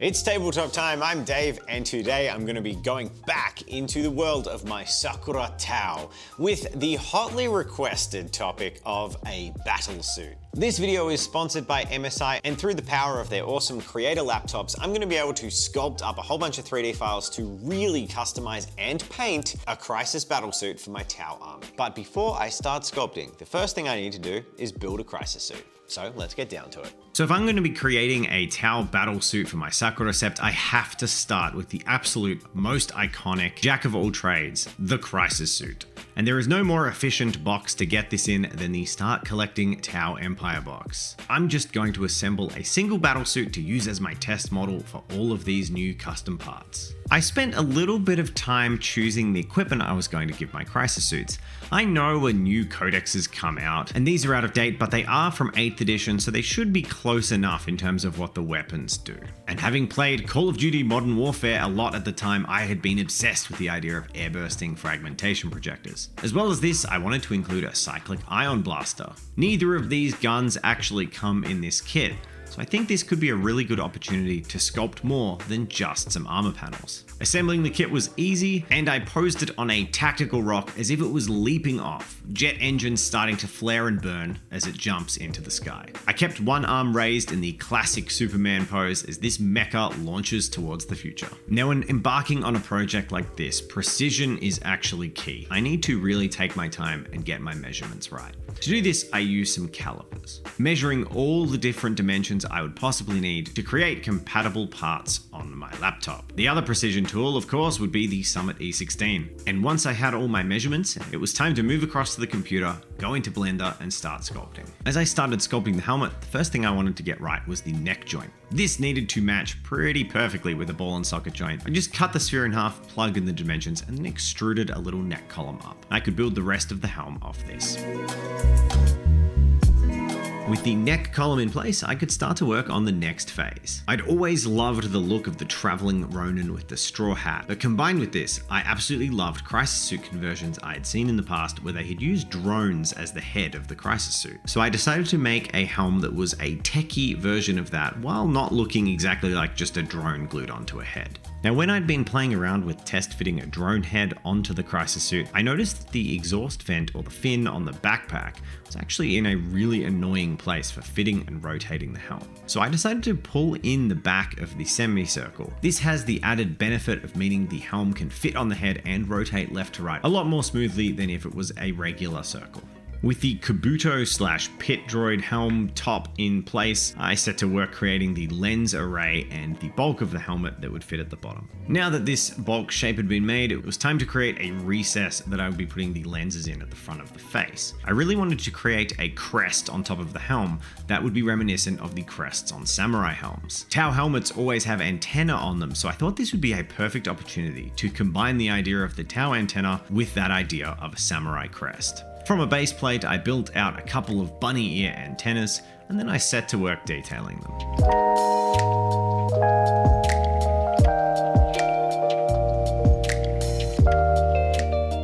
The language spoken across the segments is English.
It's tabletop time, I'm Dave, and today I'm going to be going back into the world of my Sakura Tau with the hotly requested topic of a battlesuit. This video is sponsored by MSI, and through the power of their awesome creator laptops, I'm going to be able to sculpt up a whole bunch of 3D files to really customize and paint a Crisis battlesuit for my Tau army. But before I start sculpting, the first thing I need to do is build a Crisis suit. So let's get down to it. So if I'm going to be creating a Tau battlesuit for my Sakura sept, I have to start with the absolute most iconic jack of all trades, the Crisis suit. And there is no more efficient box to get this in than the Start Collecting Tau Empire box. I'm just going to assemble a single battlesuit to use as my test model for all of these new custom parts. I spent a little bit of time choosing the equipment I was going to give my Crisis suits. I know a new codex has come out, and these are out of date, but they are from 8th edition, so they should be close enough in terms of what the weapons do. And having played Call of Duty Modern Warfare a lot at the time, I had been obsessed with the idea of airbursting fragmentation projectors. As well as this, I wanted to include a cyclic ion blaster. Neither of these guns actually come in this kit, so I think this could be a really good opportunity to sculpt more than just some armor panels. Assembling the kit was easy, and I posed it on a tactical rock as if it was leaping off, jet engines starting to flare and burn as it jumps into the sky. I kept one arm raised in the classic Superman pose as this mecha launches towards the future. Now, when embarking on a project like this, precision is actually key. I need to really take my time and get my measurements right. To do this, I use some calipers, measuring all the different dimensions I would possibly need to create compatible parts on my laptop. The other precision tool, of course, would be the Summit E16. And once I had all my measurements, it was time to move across to the computer, go into Blender, and start sculpting. As I started sculpting the helmet, the first thing I wanted to get right was the neck joint. This needed to match pretty perfectly with a ball and socket joint. I just cut the sphere in half, plugged in the dimensions, and then extruded a little neck column up. I could build the rest of the helm off this. With the neck column in place, I could start to work on the next phase. I'd always loved the look of the traveling Ronin with the straw hat, but combined with this, I absolutely loved Crisis suit conversions I had seen in the past where they had used drones as the head of the Crisis suit. So I decided to make a helm that was a techie version of that while not looking exactly like just a drone glued onto a head. Now, when I'd been playing around with test fitting a drone head onto the Crisis suit, I noticed that the exhaust vent or the fin on the backpack was actually in a really annoying place for fitting and rotating the helm. So I decided to pull in the back of the semicircle. This has the added benefit of meaning the helm can fit on the head and rotate left to right a lot more smoothly than if it was a regular circle. With the Kabuto/Pit Droid helm top in place, I set to work creating the lens array and the bulk of the helmet that would fit at the bottom. Now that this bulk shape had been made, it was time to create a recess that I would be putting the lenses in at the front of the face. I really wanted to create a crest on top of the helm that would be reminiscent of the crests on samurai helms. Tau helmets always have antenna on them, so I thought this would be a perfect opportunity to combine the idea of the Tau antenna with that idea of a samurai crest. From a base plate, I built out a couple of bunny ear antennas, and then I set to work detailing them.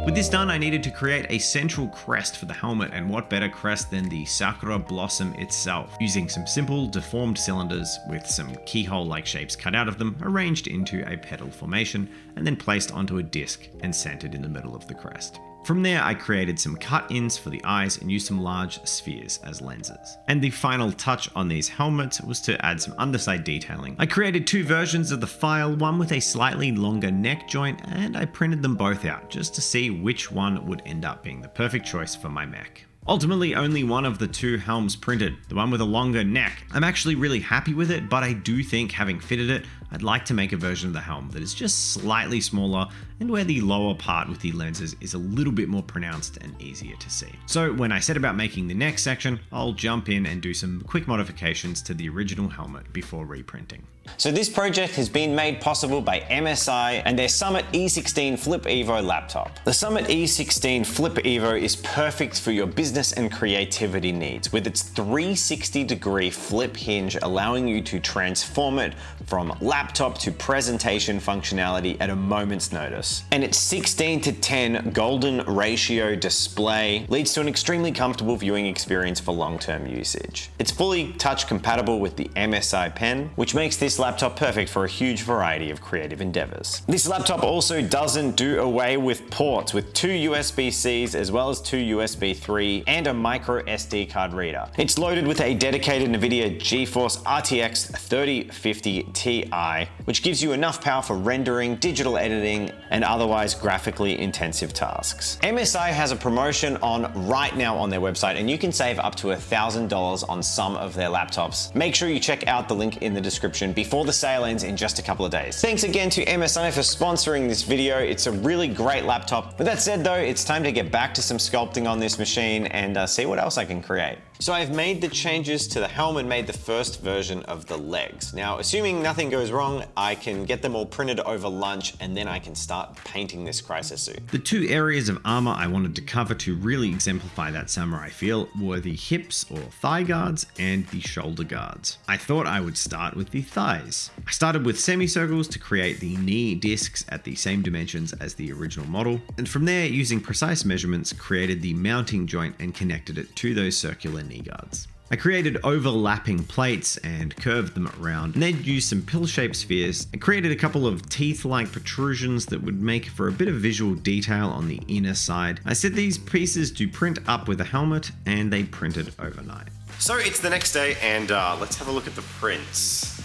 With this done, I needed to create a central crest for the helmet, and what better crest than the Sakura blossom itself, using some simple deformed cylinders with some keyhole-like shapes cut out of them, arranged into a petal formation, and then placed onto a disc and centered in the middle of the crest. From there, I created some cut-ins for the eyes and used some large spheres as lenses. And the final touch on these helmets was to add some underside detailing. I created two versions of the file, one with a slightly longer neck joint, and I printed them both out just to see which one would end up being the perfect choice for my mech. Ultimately, only one of the two helms printed, the one with a longer neck. I'm actually really happy with it, but I do think having fitted it, I'd like to make a version of the helm that is just slightly smaller and where the lower part with the lenses is a little bit more pronounced and easier to see. So when I set about making the next section, I'll jump in and do some quick modifications to the original helmet before reprinting. So this project has been made possible by MSI and their Summit E16 Flip Evo laptop. The Summit E16 Flip Evo is perfect for your business and creativity needs, with its 360-degree flip hinge allowing you to transform it from laptop to presentation functionality at a moment's notice. And its 16:10 golden ratio display leads to an extremely comfortable viewing experience for long-term usage. It's fully touch compatible with the MSI pen, which makes this this laptop perfect for a huge variety of creative endeavors. This laptop also doesn't do away with ports, with 2 USB-Cs as well as 2 USB 3 and a micro SD card reader. It's loaded with a dedicated NVIDIA GeForce RTX 3050 Ti, which gives you enough power for rendering, digital editing, and otherwise graphically intensive tasks. MSI has a promotion on right now on their website, and you can save up to $1,000 on some of their laptops. Make sure you check out the link in the description before the sale ends in just a couple of days. Thanks again to MSI for sponsoring this video. It's a really great laptop. With that said though, it's time to get back to some sculpting on this machine and see what else I can create. So I've made the changes to the helm and made the first version of the legs. Now, assuming nothing goes wrong, I can get them all printed over lunch and then I can start painting this crisis suit. The two areas of armor I wanted to cover to really exemplify that samurai feel were the hips or thigh guards and the shoulder guards. I thought I would start with the thighs. I started with semicircles to create the knee discs at the same dimensions as the original model, and from there, using precise measurements, created the mounting joint and connected it to those circular knee guards. I created overlapping plates and curved them around, and then used some pill-shaped spheres and created a couple of teeth-like protrusions that would make for a bit of visual detail on the inner side. I set these pieces to print up with a helmet, and they printed overnight. So it's the next day, and let's have a look at the prints.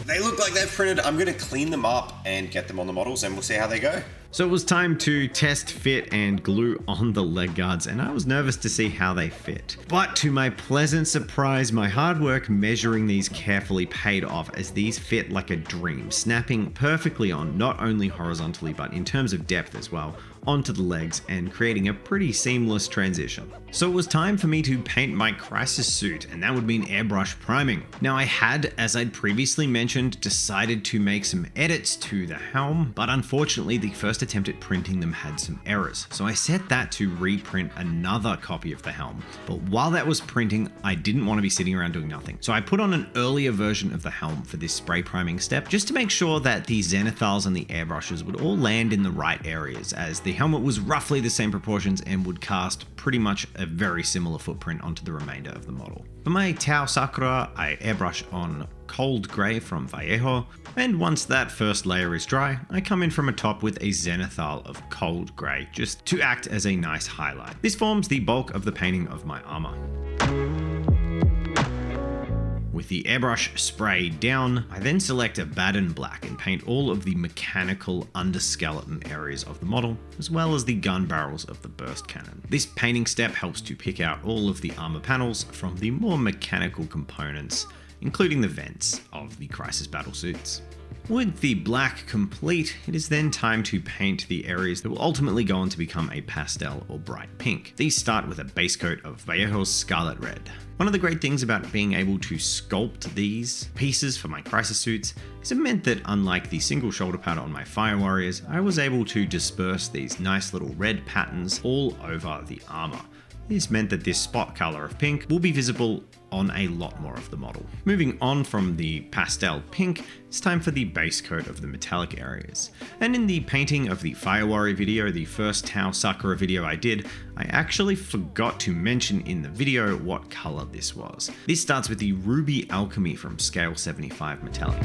They look like they've printed. I'm gonna clean them up and get them on the models, and we'll see how they go. So it was time to test fit and glue on the leg guards, and I was nervous to see how they fit. But to my pleasant surprise, my hard work measuring these carefully paid off, as these fit like a dream, snapping perfectly on, not only horizontally but in terms of depth as well, onto the legs and creating a pretty seamless transition. So it was time for me to paint my crisis suit, and that would mean airbrush priming. Now I had, as I'd previously mentioned, decided to make some edits to the helm, but unfortunately the first attempt at printing them had some errors. So I set that to reprint another copy of the helm. But while that was printing, I didn't want to be sitting around doing nothing. So I put on an earlier version of the helm for this spray priming step, just to make sure that the zenithals and the airbrushes would all land in the right areas, as the helmet was roughly the same proportions and would cast pretty much a very similar footprint onto the remainder of the model. For my Tau Sakura, I airbrush on Cold Grey from Vallejo, and once that first layer is dry, I come in from atop with a zenithal of Cold Grey, just to act as a nice highlight. This forms the bulk of the painting of my armor. With the airbrush sprayed down, I then select a Baden black and paint all of the mechanical underskeleton areas of the model, as well as the gun barrels of the burst cannon. This painting step helps to pick out all of the armor panels from the more mechanical components, including the vents of the Crisis battlesuits. With the black complete, it is then time to paint the areas that will ultimately go on to become a pastel or bright pink. These start with a base coat of Vallejo's Scarlet Red. One of the great things about being able to sculpt these pieces for my crisis suits is it meant that, unlike the single shoulder pad on my Fire Warriors, I was able to disperse these nice little red patterns all over the armor. This meant that this spot color of pink will be visible on a lot more of the model. Moving on from the pastel pink, it's time for the base coat of the metallic areas. And in the painting of the Fire Warrior video, the first Tau Sakura video I did, I actually forgot to mention in the video what color this was. This starts with the Ruby Alchemy from Scale 75 Metallic.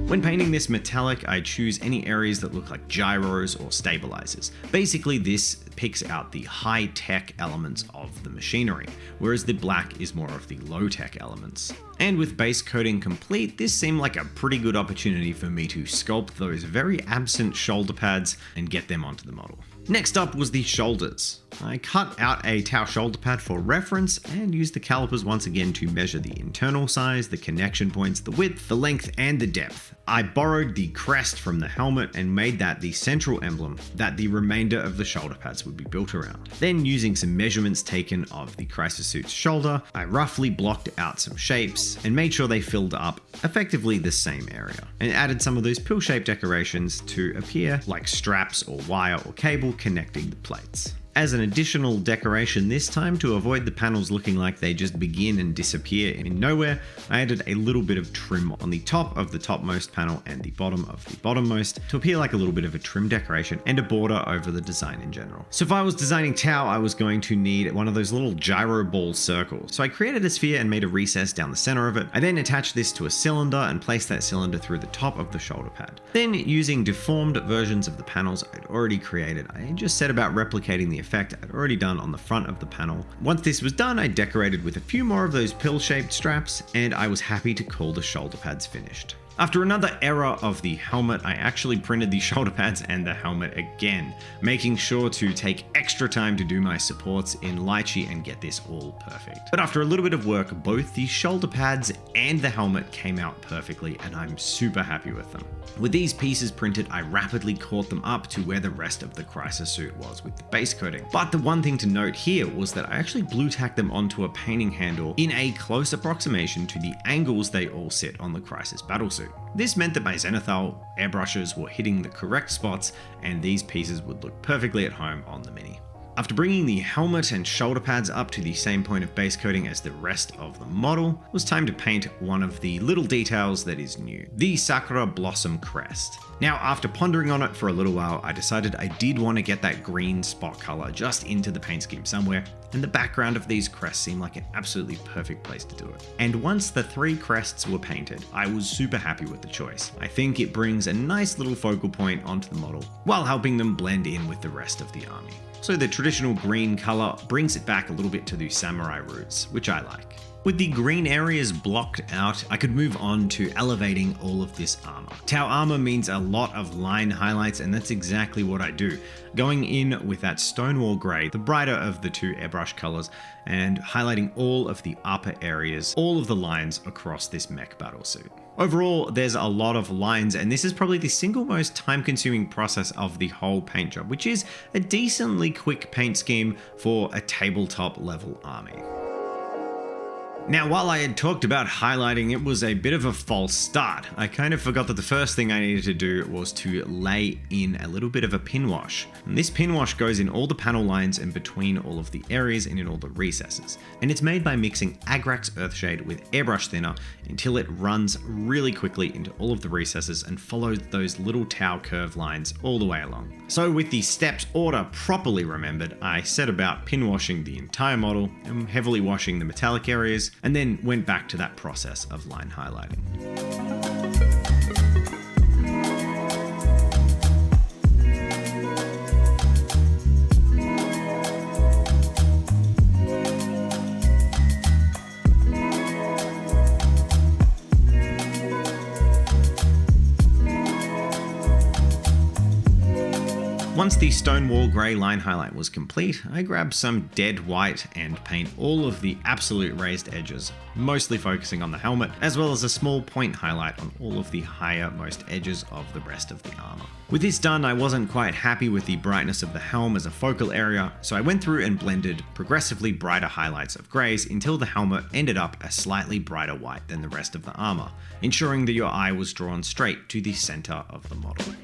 When painting this metallic, I choose any areas that look like gyros or stabilizers. Basically, this picks out the high-tech elements of the machinery, whereas the black is more of the low-tech elements. And with base coating complete, this seemed like a pretty good opportunity for me to sculpt those very absent shoulder pads and get them onto the model. Next up was the shoulders. I cut out a Tau shoulder pad for reference and used the calipers once again to measure the internal size, the connection points, the width, the length, and the depth. I borrowed the crest from the helmet and made that the central emblem that the remainder of the shoulder pads would be built around. Then, using some measurements taken of the crisis suit's shoulder, I roughly blocked out some shapes and made sure they filled up effectively the same area, and added some of those pill-shaped decorations to appear like straps or wire or cable connecting the plates. As an additional decoration this time, to avoid the panels looking like they just begin and disappear in nowhere, I added a little bit of trim on the top of the topmost panel and the bottom of the bottommost to appear like a little bit of a trim decoration and a border over the design in general. So if I was designing Tau, I was going to need one of those little gyro ball circles. So I created a sphere and made a recess down the center of it. I then attached this to a cylinder and placed that cylinder through the top of the shoulder pad. Then, using deformed versions of the panels I'd already created, I just set about replicating the effect I'd already done on the front of the panel. Once this was done, I decorated with a few more of those pill-shaped straps, and I was happy to call the shoulder pads finished. After another error of the helmet, I actually printed the shoulder pads and the helmet again, making sure to take extra time to do my supports in Lychee and get this all perfect. But after a little bit of work, both the shoulder pads and the helmet came out perfectly, and I'm super happy with them. With these pieces printed, I rapidly caught them up to where the rest of the Crisis suit was with the base coating. But the one thing to note here was that I actually blue tacked them onto a painting handle in a close approximation to the angles they all sit on the Crisis Battlesuit. This meant that my Zenithal airbrushes were hitting the correct spots, and these pieces would look perfectly at home on the Mini. After bringing the helmet and shoulder pads up to the same point of base coating as the rest of the model, it was time to paint one of the little details that is new, the Sakura Blossom crest. Now, after pondering on it for a little while, I decided I did want to get that green spot color just into the paint scheme somewhere, and the background of these crests seemed like an absolutely perfect place to do it. And once the 3 crests were painted, I was super happy with the choice. I think it brings a nice little focal point onto the model, while helping them blend in with the rest of the army. So the traditional green color brings it back a little bit to the samurai roots, which I like. With the green areas blocked out, I could move on to elevating all of this armor. Tau armor means a lot of line highlights, and that's exactly what I do. Going in with that Stonewall Grey, the brighter of the 2 airbrush colors, and highlighting all of the upper areas, all of the lines across this mech battlesuit. Overall, there's a lot of lines, and this is probably the single most time-consuming process of the whole paint job, which is a decently quick paint scheme for a tabletop level army. Now, while I had talked about highlighting, it was a bit of a false start. I kind of forgot that the first thing I needed to do was to lay in a little bit of a pin wash. And this pin wash goes in all the panel lines and between all of the areas and in all the recesses. And it's made by mixing Agrax Earthshade with airbrush thinner until it runs really quickly into all of the recesses and follows those little Tau curve lines all the way along. So with the steps order properly remembered, I set about pin washing the entire model and heavily washing the metallic areas, and then went back to that process of line highlighting. Once the Stonewall Grey line highlight was complete, I grabbed some dead white and paint all of the absolute raised edges, mostly focusing on the helmet, as well as a small point highlight on all of the higher most edges of the rest of the armor. With this done, I wasn't quite happy with the brightness of the helm as a focal area, so I went through and blended progressively brighter highlights of greys until the helmet ended up a slightly brighter white than the rest of the armor, ensuring that your eye was drawn straight to the center of the model.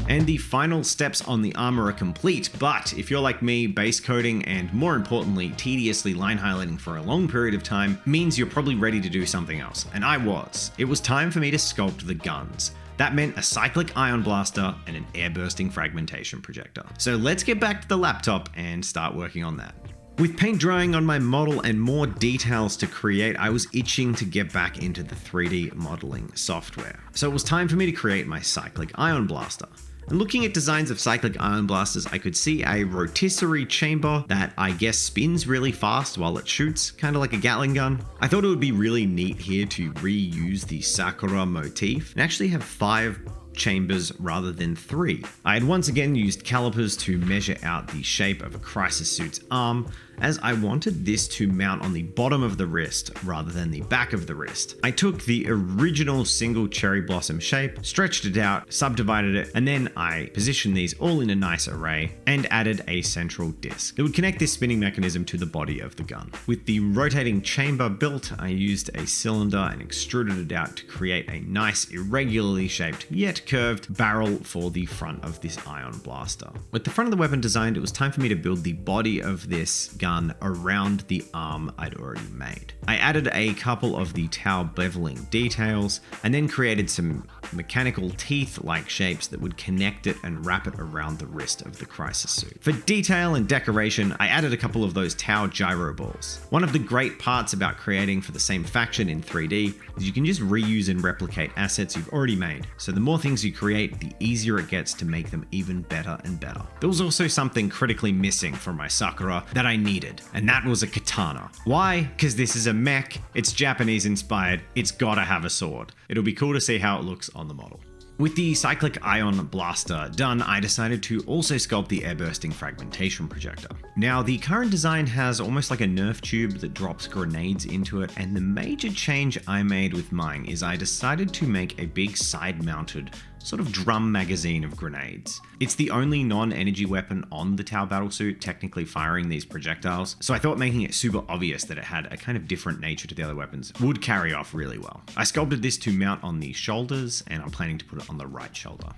And the final steps on the armor are complete, but if you're like me, base coating and more importantly, tediously line highlighting for a long period of time means you're probably ready to do something else, and I was. It was time for me to sculpt the guns. That meant a cyclic ion blaster and an air-bursting fragmentation projector. So let's get back to the laptop and start working on that. With paint drying on my model and more details to create, I was itching to get back into the 3D modeling software. So it was time for me to create my cyclic ion blaster. And looking at designs of cyclic ion blasters, I could see a rotisserie chamber that I guess spins really fast while it shoots, kind of like a Gatling gun. I thought it would be really neat here to reuse the Sakura motif and actually have 5 chambers rather than 3. I had once again used calipers to measure out the shape of a Crisis suit's arm, as I wanted this to mount on the bottom of the wrist rather than the back of the wrist. I took the original single cherry blossom shape, stretched it out, subdivided it, and then I positioned these all in a nice array and added a central disc that would connect this spinning mechanism to the body of the gun. With the rotating chamber built, I used a cylinder and extruded it out to create a nice irregularly shaped yet curved barrel for the front of this ion blaster. With the front of the weapon designed, it was time for me to build the body of this gun around the arm I'd already made. I added a couple of the Tau beveling details and then created some mechanical teeth-like shapes that would connect it and wrap it around the wrist of the crisis suit. For detail and decoration, I added a couple of those Tau gyro balls. One of the great parts about creating for the same faction in 3D is you can just reuse and replicate assets you've already made. So the more things you create, the easier it gets to make them even better and better. There was also something critically missing from my Sakura that I needed, and that was a katana. Why? Because this is a mech, it's Japanese inspired, it's gotta have a sword. It'll be cool to see how it looks on the model. With the cyclic ion blaster done, I decided to also sculpt the air-bursting fragmentation projector. Now, the current design has almost like a Nerf tube that drops grenades into it, and the major change I made with mine is I decided to make a big side-mounted sort of drum magazine of grenades. It's the only non-energy weapon on the Tau Battlesuit technically firing these projectiles, so I thought making it super obvious that it had a kind of different nature to the other weapons would carry off really well. I sculpted this to mount on the shoulders, and I'm planning to put it on the right shoulder.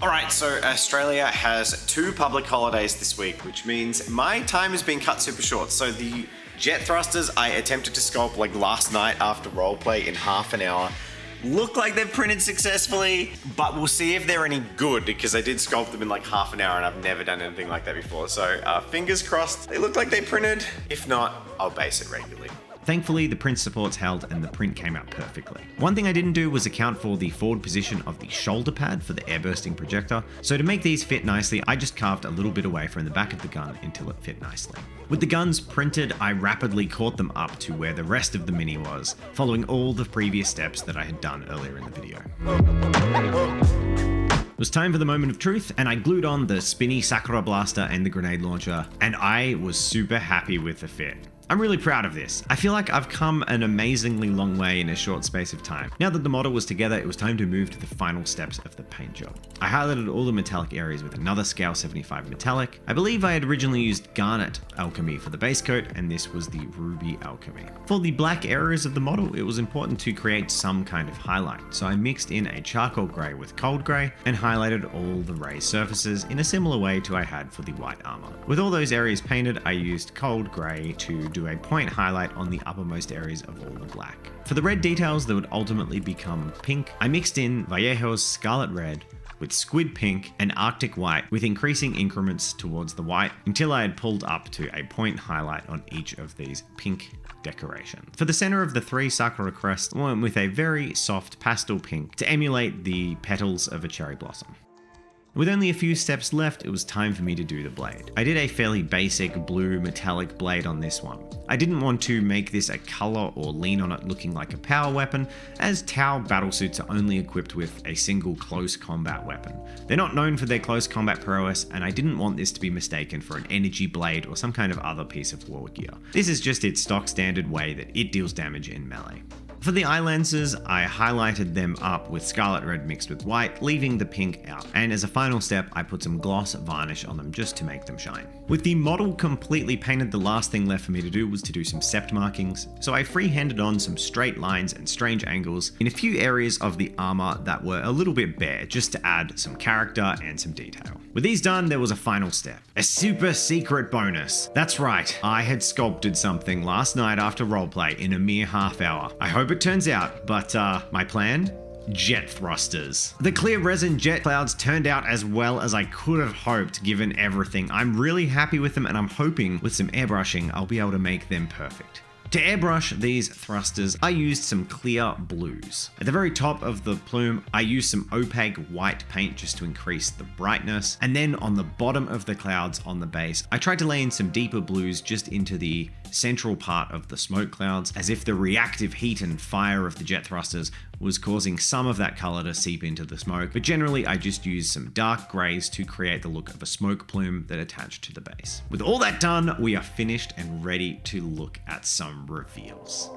Alright, so Australia has 2 public holidays this week, which means my time has been cut super short. So the jet thrusters I attempted to sculpt like last night after roleplay in half an hour look like they've printed successfully, but we'll see if they're any good because I did sculpt them in like half an hour and I've never done anything like that before. So fingers crossed they look like they printed. If not, I'll base it regularly. Thankfully, the print supports held and the print came out perfectly. One thing I didn't do was account for the forward position of the shoulder pad for the air-bursting projector, so to make these fit nicely, I just carved a little bit away from the back of the gun until it fit nicely. With the guns printed, I rapidly caught them up to where the rest of the mini was, following all the previous steps that I had done earlier in the video. It was time for the moment of truth, and I glued on the spinny Sakura blaster and the grenade launcher, and I was super happy with the fit. I'm really proud of this. I feel like I've come an amazingly long way in a short space of time. Now that the model was together, it was time to move to the final steps of the paint job. I highlighted all the metallic areas with another Scale 75 metallic. I believe I had originally used Garnet Alchemy for the base coat, and this was the Ruby Alchemy. For the black areas of the model, it was important to create some kind of highlight, so I mixed in a charcoal grey with cold grey and highlighted all the raised surfaces in a similar way to I had for the white armor. With all those areas painted, I used cold grey to do a point highlight on the uppermost areas of all the black. For the red details that would ultimately become pink, I mixed in Vallejo's Scarlet Red with Squid Pink and Arctic White with increasing increments towards the white until I had pulled up to a point highlight on each of these pink decorations. For the center of the 3 Sakura crests, I went with a very soft pastel pink to emulate the petals of a cherry blossom. With only a few steps left, it was time for me to do the blade. I did a fairly basic blue metallic blade on this one. I didn't want to make this a color or lean on it looking like a power weapon, as Tau battlesuits are only equipped with a single close combat weapon. They're not known for their close combat prowess, and I didn't want this to be mistaken for an energy blade or some kind of other piece of war gear. This is just its stock standard way that it deals damage in melee. For the eye lenses, I highlighted them up with scarlet red mixed with white, leaving the pink out. And as a final step, I put some gloss varnish on them just to make them shine. With the model completely painted, the last thing left for me to do was to do some sept markings. So I freehanded on some straight lines and strange angles in a few areas of the armor that were a little bit bare, just to add some character and some detail. With these done, there was a final step. A super secret bonus. That's right, I had sculpted something last night after roleplay in a mere half hour. I hope it turns out, but my plan? Jet thrusters. The clear resin jet clouds turned out as well as I could have hoped given everything. I'm really happy with them, and I'm hoping with some airbrushing I'll be able to make them perfect. To airbrush these thrusters, I used some clear blues. At the very top of the plume, I used some opaque white paint just to increase the brightness. And then on the bottom of the clouds on the base, I tried to lay in some deeper blues just into the central part of the smoke clouds, as if the reactive heat and fire of the jet thrusters was causing some of that color to seep into the smoke. But generally, I just used some dark grays to create the look of a smoke plume that attached to the base. With all that done, we are finished and ready to look at some reveals.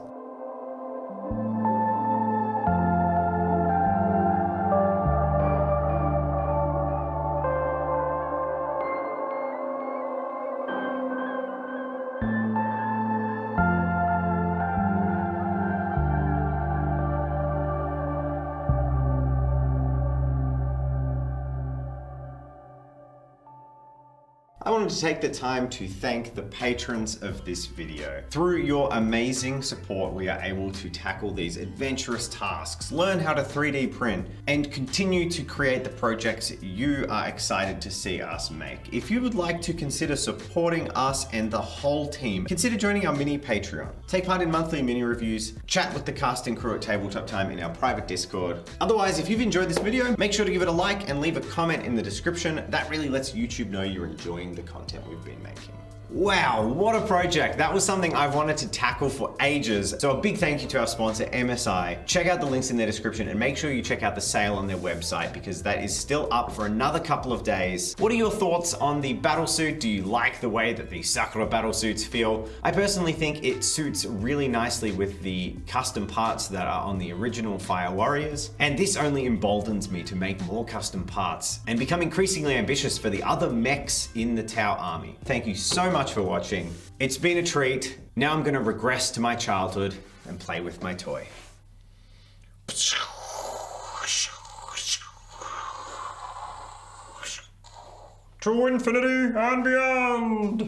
I wanted to take the time to thank the patrons of this video. Through your amazing support, we are able to tackle these adventurous tasks, learn how to 3D print, and continue to create the projects you are excited to see us make. If you would like to consider supporting us and the whole team, consider joining our mini Patreon. Take part in monthly mini reviews, chat with the cast and crew at Tabletop Time in our private Discord. Otherwise, if you've enjoyed this video, make sure to give it a like and leave a comment in the description. That really lets YouTube know you're enjoying the content we've been making. Wow, what a project. That was something I've wanted to tackle for ages. So a big thank you to our sponsor, MSI. Check out the links in their description and make sure you check out the sale on their website because that is still up for another couple of days. What are your thoughts on the battlesuit? Do you like the way that the Sakura battlesuits feel? I personally think it suits really nicely with the custom parts that are on the original Fire Warriors. And this only emboldens me to make more custom parts and become increasingly ambitious for the other mechs in the Tau army. Thank you so much for watching. It's been a treat. Now I'm gonna regress to my childhood and play with my toy. To infinity and beyond!